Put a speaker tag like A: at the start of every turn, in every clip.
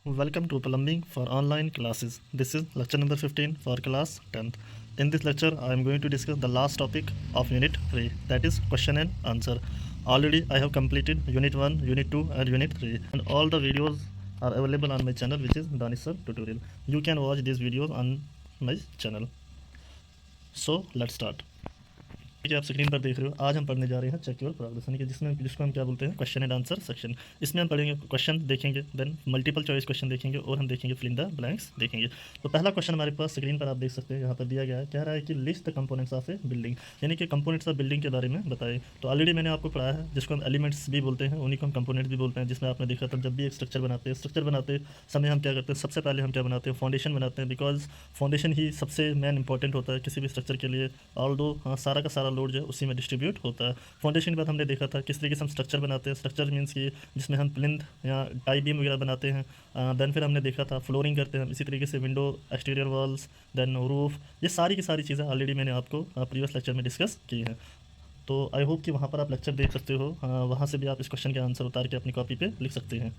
A: Welcome to Plumbing for Online Classes. This is lecture number 15 for class 10th. In this lecture, I am going to discuss the last topic of Unit 3, that is question and answer. Already, I have completed Unit 1, Unit 2 and Unit 3, and all the videos are available on my channel, which is Danish Sir Tutorial. You can watch these videos on my channel. So, let's start. कि आप screen पर देख रहे हो, आज हम पढ़ने जा रहे हैं चेक योर प्रोग्रेस, यानी कि जिसको हम क्या बोलते हैं, क्वेश्चन एंड आंसर सेक्शन। इसमें हम पढ़ेंगे, क्वेश्चन देखेंगे, देन मल्टीपल चॉइस क्वेश्चन देखेंगे और हम देखेंगे फिल इन द ब्लैंक्स देखेंगे। तो पहला क्वेश्चन हमारे पास स्क्रीन पर आप देख सकते हैं, यहाँ पर दिया गया है, कह रहा है कि list the components of a building, यानी कि कंपोनेंट्स ऑफ बिल्डिंग के बारे में बताए। तो ऑलरेडी मैंने आपको पढ़ाया है, जिसको हम एलिमेंट्स भी बोलते हैं, उन्हीं को हम कंपोनेंट्स भी बोलते हैं, जिसमें आपने देखा था जब भी एक स्ट्रक्चर बनाते समय हम क्या करते हैं, सबसे पहले हम क्या बनाते हैं, फाउंडेशन बनाते हैं, बिकॉज फाउंडेशन ही सबसे मेन इंपॉर्टेंट होता है किसी भी स्ट्रक्चर के लिए। ऑल्दो सारा का सारा लोड जो है उसी में डिस्ट्रीब्यूट होता है। फाउंडेशन के बाद हमने देखा था किस तरीके से हम स्ट्रक्चर बनाते हैं, स्ट्रक्चर मीन्स कि जिसमें हम प्लिंथ या टाई बीम वगैरह बनाते हैं। देन फिर हमने देखा था फ्लोरिंग करते हैं हम, इसी तरीके से window, exterior walls, then roof, ये सारी की सारी चीज़ें ऑलरेडी मैंने आपको प्रीवियस लेक्चर में डिस्कस की हैं। तो आई होप कि वहाँ पर आप लेक्चर देख सकते हो, वहाँ से भी आप इस क्वेश्चन के आंसर उतार के अपनी कॉपी पे लिख सकते हैं।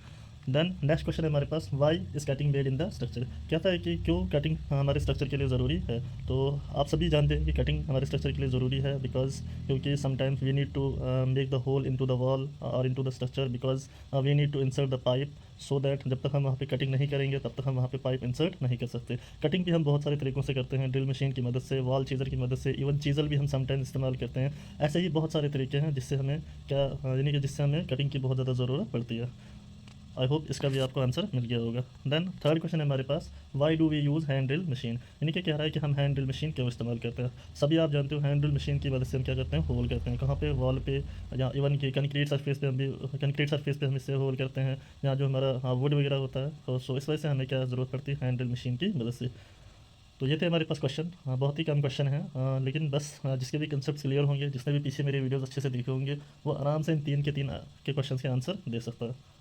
A: देन नेक्स्ट क्वेश्चन है हमारे पास, why is cutting made in the structure, कहता है कि क्यों कटिंग हमारे स्ट्रक्चर के लिए ज़रूरी है। तो आप सभी जानते हैं कि कटिंग हमारे स्ट्रक्चर के लिए ज़रूरी है, बिकॉज क्योंकि sometimes we need to make the hole into the wall और into the structure, because we need to insert the pipe, so that जब तक हम वहाँ पे कटिंग नहीं करेंगे तब तक हम वहाँ पे पाइप इंसर्ट नहीं कर सकते। कटिंग भी हम बहुत सारे तरीक़ों से करते हैं, ड्रिल मशीन की मदद से, वॉल चीज़र की मदद से, इवन चीज़ल भी हम समटाइम्स इस्तेमाल करते हैं। ऐसे ही बहुत सारे तरीके हैं जिससे हमें क्या यानी कि जिससे हमें कटिंग की बहुत ज़्यादा ज़रूरत पड़ती है। आई होप इसका भी आपको आंसर मिल गया होगा। देन थर्ड क्वेश्चन है हमारे पास, why do we use hand drill machine, यानी कि कह रहा है कि हम हैंड ड्रिल मशीन क्यों इस्तेमाल करते हैं। सभी आप जानते हो हैंड ड्रिल मशीन की मदद से हम क्या करते हैं, होल करते हैं, कहाँ पे, वॉल पे, या इवन कि कंक्रीट सरफेस पे हम भी, कंक्रीट सरफेस पे हम इससे होल करते हैं, या जो हमारा वुड वगैरह होता है। तो सो इस वजह से हमें क्या ज़रूरत पड़ती है, हैंड ड्रिल मशीन की मदद से। तो ये थे हमारे पास क्वेश्चन, बहुत ही कम क्वेश्चन है, लेकिन बस जिसके भी कंसेप्ट क्लियर होंगे, जिसने भी पीछे मेरे वीडियोस अच्छे से देखे होंगे, वो आराम से इन तीन के क्वेश्चन के आंसर दे सकता है।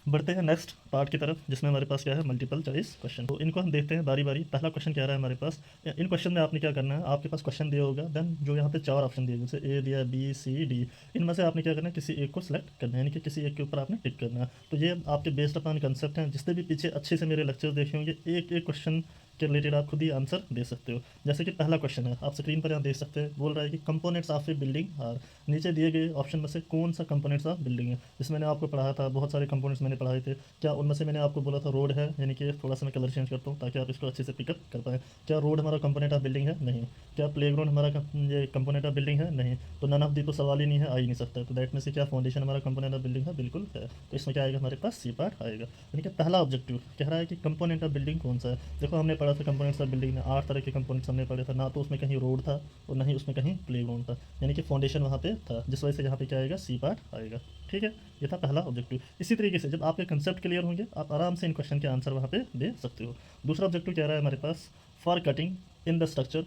A: बढ़ते हैं नेक्स्ट पार्ट की तरफ, जिसमें हमारे पास क्या है, मल्टीपल चॉइस क्वेश्चन। तो इनको हम देखते हैं बारी बारी। पहला क्वेश्चन क्या रहा है हमारे पास, इन क्वेश्चन में आपने क्या करना है, आपके पास क्वेश्चन दिया होगा, देन जो यहाँ पे चार ऑप्शन दिए, जैसे ए दिया, बी, सी, डी, इनमें से आपने क्या करना है, किसी एक को सिलेक्ट करना है, यानी कि किसी एक के ऊपर आपने टिक करना है। तो ये आपके बेस्ड अपॉन कंसेप्ट हैं, जिसने भी पीछे अच्छे से मेरे लेक्चर देखे होंगे, एक एक क्वेश्चन के रिलेटेड आप खुद ही आंसर दे सकते हो। जैसे कि पहला क्वेश्चन है, आप स्क्रीन पर यहाँ देख सकते हैं, बोल रहा है कि components of a building are, नीचे दिए गए ऑप्शन में से कौन सा कंपोनेंट्स ऑफ बिल्डिंग है। जिसमें मैंने आपको पढ़ाया था, बहुत सारे कंपोनेंट्स मैंने पढ़ाए थे, क्या उनमें से मैंने आपको बोला था रोड है, यानी कि थोड़ा सा मैं कलर चेंज करता हूँ ताकि आप इसको अच्छे से पिकअप कर पाएँ। क्या रोड हमारा कंपोनेंट ऑफ बिल्डिंग है? नहीं। क्या प्लेग्राउंड हमारा ये कंपोनेंट ऑफ बिल्डिंग है? नहीं। तो नन ऑफ दी तो सवाल ही नहीं है, आ ही नहीं सकता। तो दैट में से क्या फाउंडेशन हमारा कंपोनेंट ऑफ बिल्डिंग है? बिल्कुल है। तो इसमें क्या आएगा, हमारे पास सी पार्ट आएगा। यानी कि पहला ऑब्जेक्टिव कह रहा है कि कंपोनेंट ऑफ बिल्डिंग कौन सा है। देखो हमने पढ़ा था कंपोनेंट्स ऑफ बिल्डिंग में 8 तरह के कंपोनेंट्स हमने पढ़े थे, ना तो उसमें कहीं रोड था और ना ही उसमें कहीं प्लेग्राउंड था, यानी कि फाउंडेशन वहाँ पे था, जिस वजह से यहाँ पे क्या आएगा, सी पार्ट आएगा। ठीक है, ये था पहला ऑब्जेक्टिव। इसी तरीके से जब आपके कंसेप्ट क्लियर होंगे, आप आराम से इन क्वेश्चन के आंसर वहाँ पे दे सकते हो। दूसरा ऑब्जेक्टिव कह रहा है हमारे पास, for cutting in the structure,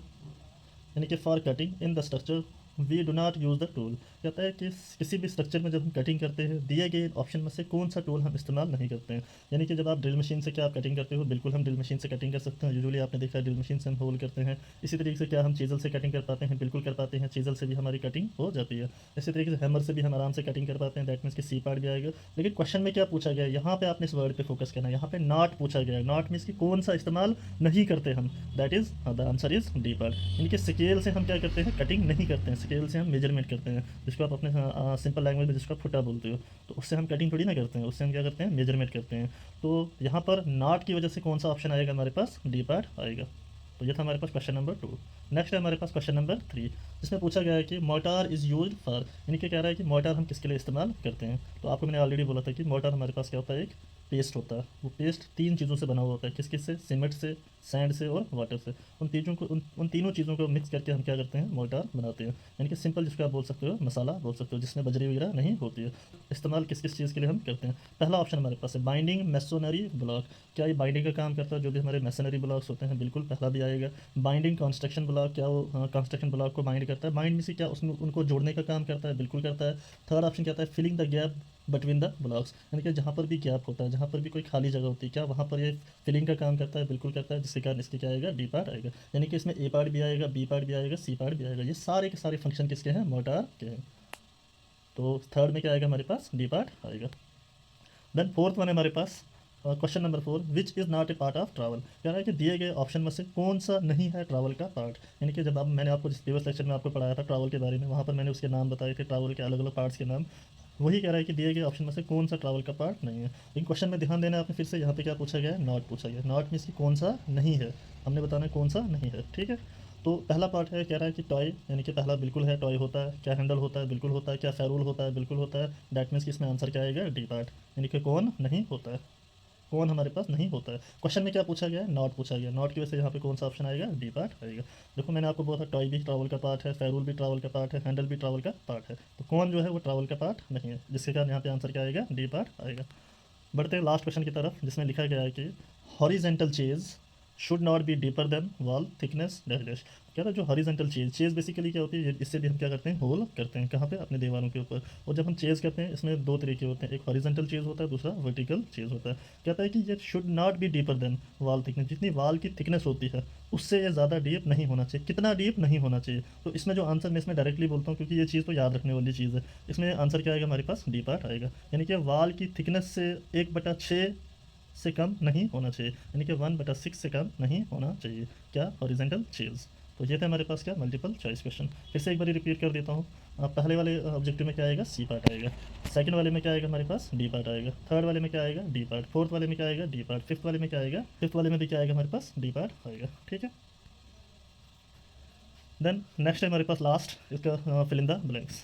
A: यानी कि for cutting in the structure we do not use the tool, कहता है कि किसी भी स्ट्रक्चर में जब हम कटिंग करते हैं, दिए गए ऑप्शन में से कौन सा टूल हम इस्तेमाल नहीं करते हैं। यानी कि जब आप ड्रिल मशीन से क्या आप कटिंग करते हो, बिल्कुल हम ड्रिल मशीन से कटिंग कर सकते हैं, यूजुअली आपने देखा है ड्रिल मशीन से हम होल करते हैं। इसी तरीके से क्या हम चीज़ल से कटिंग कर पाते हैं, बिल्कुल कर पाते हैं, चीज़ल से भी हमारी कटिंग हो जाती है। इसी तरीके से हैमर से भी हम आराम से कटिंग कर पाते हैं, दैट मीन्स कि सी पार्ट भी आएगा। लेकिन क्वेश्चन में क्या पूछा गया है, यहाँ पे आपने इस वर्ड पे फोकस करना है, यहाँ पे नॉट पूछा गया है। नॉट मीन्स कि कौन सा इस्तेमाल नहीं करते हम, that is the answer is D part. यानी कि स्केल से हम क्या करते हैं, कटिंग नहीं करते हैं, स्केल से हम मेजरमेंट करते हैं, जिसको आप अपने सिंपल लैंग्वेज में जिसको आप फुटा बोलते हो। तो उससे हम कटिंग थोड़ी ना करते हैं, उससे हम क्या करते हैं, मेजरमेंट करते हैं। तो यहाँ पर नॉट की वजह से कौन सा ऑप्शन आएगा, हमारे पास डी पार्ट आएगा। तो ये था हमारे पास क्वेश्चन नंबर 2। नेक्स्ट है हमारे पास क्वेश्चन नंबर 3, जिसमें पूछा गया है कि मोटार इज़ यूज फॉर, यानी कि कह रहा है कि मोटार हम किसके लिए इस्तेमाल करते हैं। तो आपको मैंने ऑलरेडी बोला था कि मोटार हमारे पास क्या होता है, एक पेस्ट होता है। वो पेस्ट तीन चीज़ों से बना हुआ होता है, किस किस से, सीमेंट से, सैंड से और वाटर से। उन तीनों चीज़ों को मिक्स करके हम क्या करते हैं, मोर्टार बनाते हैं। यानी कि सिंपल जिसको आप बोल सकते हो मसाला बोल सकते हो, जिसमें बजरी वगैरह नहीं होती है। इस्तेमाल किस किस चीज़ के लिए हम करते हैं। पहला ऑप्शन हमारे पास है बाइंडिंग मैसोनरी ब्लॉक, क्या ये बाइंडिंग का काम करता है, जो भी हमारे मैसनरी ब्लॉक्स होते हैं, बिल्कुल पहला भी आएगा। बाइंडिंग कंस्ट्रक्शन ब्लॉक, क्या वो कंस्ट्रक्शन ब्लॉक को बाइंड करता है, बाइंड में से क्या उसमें उनको जोड़ने का काम करता है, बिल्कुल करता है। थर्ड ऑप्शन क्या आता है, filling the gap between the blocks, यानी कि जहाँ पर भी गैप होता है, जहाँ पर भी कोई खाली जगह होती है, क्या वहाँ पर ये फिलिंग का काम करता है, बिल्कुल करता है, जिसके कारण इसके क्या आएगा, डी पार्ट आएगा। यानी कि इसमें ए पार्ट भी आएगा, बी पार्ट भी आएगा, सी पार्ट भी आएगा। ये सारे के सारे फंक्शन किसके हैं, मोटार के हैं। तो थर्ड में क्या आएगा हमारे पास, डी पार्ट आएगा। देन फोर्थ वन है हमारे पास question number 4, which is not a part of travel. कह रहा है कि दिए गए ऑप्शन में से कौन सा नहीं है ट्रैवल का पार्ट। यानी कि जब आप मैंने आपको जिस प्रीवियस लेक्चर में आपको पढ़ाया था ट्रैवल के बारे में, वहाँ पर मैंने उसके नाम बताए थे, ट्रैवल के अलग अलग पार्ट्स के नाम। वही कह रहा है कि दिए गए ऑप्शन में से कौन सा ट्रैवल का पार्ट नहीं है। इन क्वेश्चन में ध्यान देना है आपने फिर से, यहाँ पे क्या पूछा गया है, नॉट पूछा गया। नॉट मीन्स कि कौन सा नहीं है, हमने बताना है कौन सा नहीं है, ठीक है। तो पहला पार्ट है, कह रहा है कि टॉय, यानी कि पहला बिल्कुल है, टॉय होता है। क्या हैंडल होता है, बिल्कुल होता है। क्या फेरूल होता है, बिल्कुल होता है। डैट मीन्स कि इसमें आंसर क्या आएगा, डी पार्ट, यानी कि कौन नहीं होता है, कौन हमारे पास नहीं होता है। क्वेश्चन में क्या पूछा गया है, नॉट पूछा गया। नॉट की वजह से यहाँ पे कौन सा ऑप्शन आएगा, डी पार्ट आएगा। देखो मैंने आपको बोला था टॉय भी ट्रैवल का पार्ट है, फेरूल भी ट्रैवल का पार्ट है, हैंडल भी ट्रैवल का पार्ट है। तो कौन जो है वो ट्रैवल का पार्ट नहीं है, जिसके कारण यहाँ पे आंसर क्या आएगा, डी पार्ट आएगा। बढ़ते हैं लास्ट क्वेश्चन की तरफ, जिसमें लिखा गया है कि horizontal chase should not be deeper than wall thickness dash dash. क्या था जो हॉरिजेंटल चेज, चेज बेसिकली क्या होती है, इससे भी हम क्या करते हैं, होल करते हैं। कहाँ पे, अपने दीवारों के ऊपर। और जब हम चेज करते हैं इसमें दो तरीके होते हैं, एक हॉरिजेंटल चेज होता है, दूसरा वर्टिकल चेज होता है। कहता है कि ये should not be deeper than wall thickness, जितनी वॉल की थिकनेस होती है उससे ये ज़्यादा डीप नहीं होना चाहिए। कितना डीप नहीं होना चाहिए। तो इसमें जो आंसर मैं इसमें डायरेक्टली बोलता हूँ, क्योंकि ये चीज़ तो याद रखने वाली चीज़ है। इसमें आंसर क्या आएगा हमारे पास, डी पार्ट आएगा। यानी कि वॉल की थिकनेस से 1/6 से कम नहीं होना चाहिए, यानी कि 1/6 से कम नहीं होना चाहिए। क्या, हॉरिजेंटल चेज। तो ये थे हमारे पास क्या, मल्टीपल चॉइस क्वेश्चन। फिर से एक बार रिपीट कर देता हूँ। पहले वाले ऑब्जेक्टिव में क्या आएगा, सी पार्ट आएगा। सेकंड वाले में क्या आएगा हमारे पास, डी पार्ट आएगा। थर्ड वाले में क्या आएगा, डी पार्ट। फोर्थ वाले में क्या आएगा, डी पार्ट। फिफ्थ वाले में क्या आएगा, फिफ्थ वाले में भी क्या आएगा हमारे पास, डी पार्ट आएगा, ठीक है। देन नेक्स्ट है हमारे पास लास्ट, इसका फिल इन द ब्लैंक्स।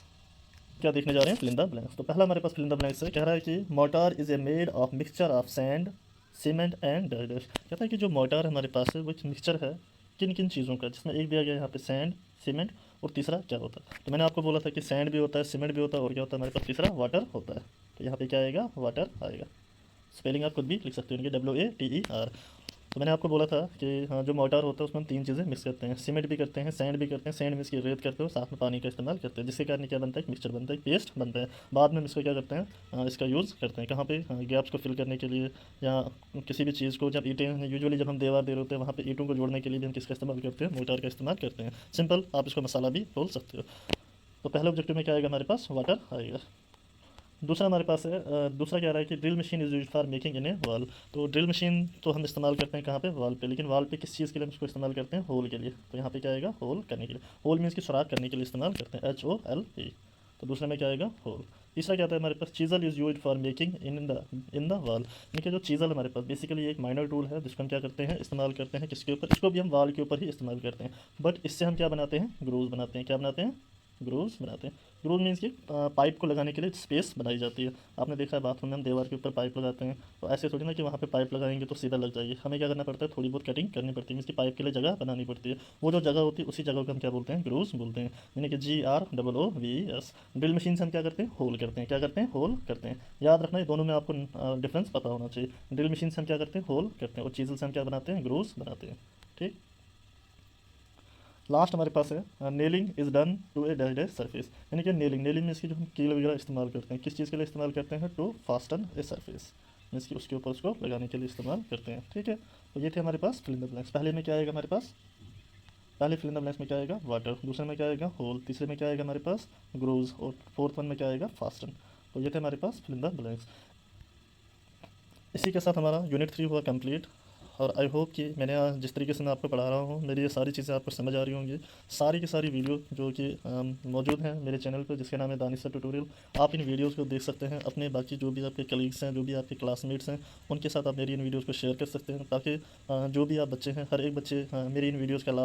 A: क्या देखने जा रहे हैं, फिल इन द ब्लैंक्स। तो पहला हमारे पास फिल इन द ब्लैंक्स है, कह रहा है कि motor is a made of mixture of sand, cement and dust. कहता है कि जो मोटार हमारे पास है वो एक मिक्सचर है किन किन चीज़ों का, जिसमें एक दिया गया है यहाँ पे सैंड, सीमेंट, और तीसरा क्या होता है। तो मैंने आपको बोला था कि सैंड भी होता है, सीमेंट भी होता है, और क्या होता है हमारे पास तीसरा, वाटर होता है। तो यहाँ पे क्या आएगा, वाटर आएगा। स्पेलिंग आप खुद भी लिख सकते हो, यानी कि WATER। तो मैंने आपको बोला था कि हाँ, जो मोटार होता है उसमें हम तीन चीज़ें मिक्स करते हैं, सीमेंट भी करते हैं, सैंड भी करते हैं। सैंड मिक्स की रेत करते हो, साथ में पानी का इस्तेमाल करते हैं, जिसके कारण क्या बनता है, मिक्सचर बनता है, पेस्ट बनता है। बाद में हम इसको क्या करते हैं, इसका यूज़ करते हैं कहाँ पे, गैप्स को फिल करने के लिए, या किसी भी चीज़ को, जब ईंटें यूजुअली जब हम दीवार दे रहे होते हैं वहाँ पे ईंटों को जोड़ने के लिए भी हम किसका इस्तेमाल करते हैं, मोटार का इस्तेमाल करते हैं। सिंपल, आप इसको मसाला भी बोल सकते हो। तो पहले ऑब्जेक्टिव में क्या आएगा हमारे पास, वाटर आएगा। दूसरा हमारे पास है, दूसरा क्या रहा है कि drill machine is use for making in A wall. तो ड्रिल मशीन तो हम इस्तेमाल करते हैं कहाँ पे, वॉल पे। लेकिन वॉल पे किस चीज़ के लिए हम इसको इस्तेमाल करते हैं, होल के लिए। तो यहाँ पे क्या आएगा, होल करने के लिए। होल मीन्स की सुराख करने के लिए इस्तेमाल करते हैं, HOLE। तो दूसरे में क्या आएगा, होल। तीसरा क्या आता है हमारे पास, chisel is use for making in the wall. यानी कि जो चीज़ल हमारे पास बेसिकली एक माइनर टूल है, जिसको हम क्या करते हैं, इस्तेमाल करते हैं किसके ऊपर, इसको भी हम वॉल के ऊपर ही इस्तेमाल करते हैं। बट इससे हम क्या बनाते हैं, ग्रूव्स बनाते हैं। क्या बनाते हैं, ग्रूव्स बनाते हैं। ग्रूव मीन्स कि पाइप को लगाने के लिए स्पेस बनाई जाती है। आपने देखा है बाथरूम में हम दीवार के ऊपर पाइप लगाते हैं, तो ऐसे थोड़ी ना कि वहाँ पे पाइप लगाएंगे तो सीधा लग जाएगी। हमें क्या करना पड़ता है, थोड़ी बहुत कटिंग करनी पड़ती है, मीन्स कि पाइप के लिए जगह बनानी पड़ती है। वो जो जगह होती है उसी जगह को हम क्या बोलते हैं, ग्रूव्स बोलते हैं, यानी कि GROOVS। ड्रिल मशीन से हम क्या करते हैं, होल करते हैं। क्या करते हैं, होल करते हैं। याद रखना है, दोनों में आपको डिफरेंस पता होना चाहिए। ड्रिल मशीन से हम क्या करते हैं, होल करते हैं, और चीज़ल से हम क्या बनाते हैं, ग्रूव्स बनाते हैं, ठीक। लास्ट हमारे पास है, nailing is done to a dash surface. यानी कि नेलिंग, नेलिंग मीन्स की जो हम कील वगैरह इस्तेमाल करते हैं, किस चीज़ के लिए इस्तेमाल करते हैं, to fasten a surface, means कि उसके ऊपर उसको लगाने के लिए इस्तेमाल करते हैं, ठीक है। तो ये थे हमारे पास फिल इन द ब्लैंक्स। पहले में क्या आएगा हमारे पास, पहले फिल इन द ब्लैंक्स में क्या आएगा, वाटर। दूसरे में क्या आएगा, होल। तीसरे में क्या आएगा हमारे पास, ग्रूव्स। और फोर्थ वन में क्या आएगा, फास्टन। तो ये थे हमारे पास फिल इन द ब्लैंक्स। इसी के साथ हमारा यूनिट 3 हुआ कंप्लीट। और आई होप कि मैंने आज जिस तरीके से मैं आपको पढ़ा रहा हूँ, मेरी ये सारी चीज़ें आपको समझ आ रही होंगी। सारी की सारी वीडियो जो कि मौजूद हैं मेरे चैनल पर, जिसका नाम है दानिशा ट्यूटोरियल। आप इन वीडियोस को देख सकते हैं, अपने बाकी जो भी आपके कलीग्स हैं, जो भी आपके क्लासमेट्स हैं, उनके साथ आप मेरी इन वीडियोज़ को शेयर कर सकते हैं, ताकि जो भी आप बच्चे हैं, हर एक बच्चे मेरी इन वीडियोज़ का लाभ